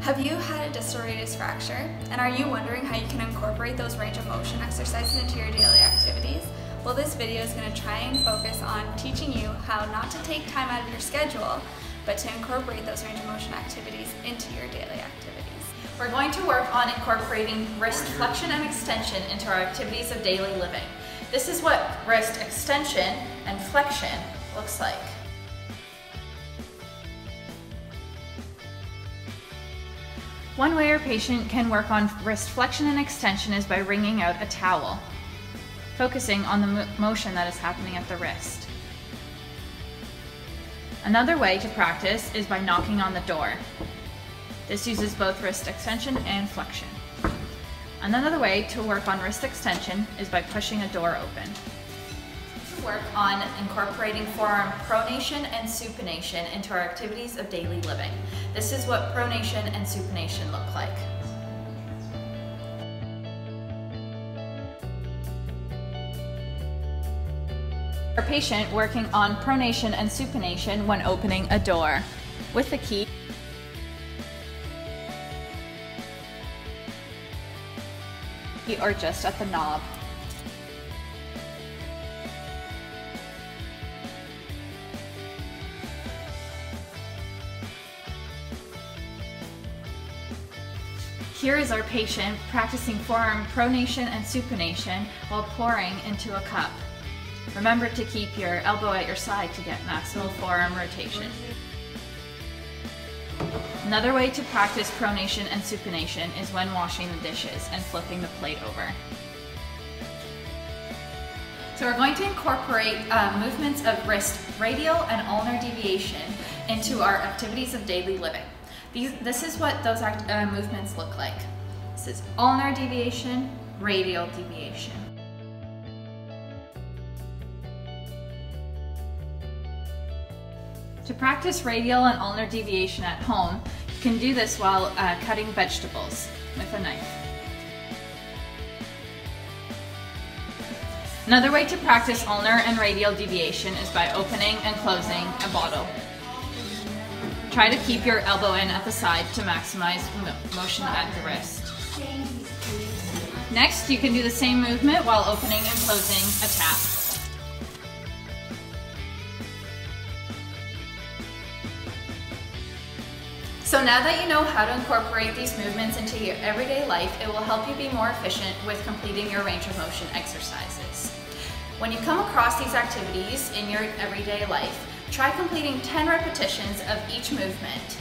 Have you had a distal radius fracture? And are you wondering how you can incorporate those range of motion exercises into your daily activities? Well, this video is going to try and focus on teaching you how not to take time out of your schedule, but to incorporate those range of motion activities into your daily activities. We're going to work on incorporating wrist flexion and extension into our activities of daily living. This is what wrist extension and flexion looks like. One way our patient can work on wrist flexion and extension is by wringing out a towel, focusing on the motion that is happening at the wrist. Another way to practice is by knocking on the door. This uses both wrist extension and flexion. Another way to work on wrist extension is by pushing a door open. To work on incorporating forearm pronation and supination into our activities of daily living. This is what pronation and supination look like. Our patient working on pronation and supination when opening a door with the key or just at the knob. Here is our patient practicing forearm pronation and supination while pouring into a cup. Remember to keep your elbow at your side to get maximal forearm rotation. Another way to practice pronation and supination is when washing the dishes and flipping the plate over. So we're going to incorporate movements of wrist radial and ulnar deviation into our activities of daily living. This is what those movements look like. This is ulnar deviation, radial deviation. To practice radial and ulnar deviation at home, you can do this while cutting vegetables with a knife. Another way to practice ulnar and radial deviation is by opening and closing a bottle. Try to keep your elbow in at the side to maximize motion at the wrist. Next, you can do the same movement while opening and closing a tap. So now that you know how to incorporate these movements into your everyday life, it will help you be more efficient with completing your range of motion exercises. When you come across these activities in your everyday life, try completing 10 repetitions of each movement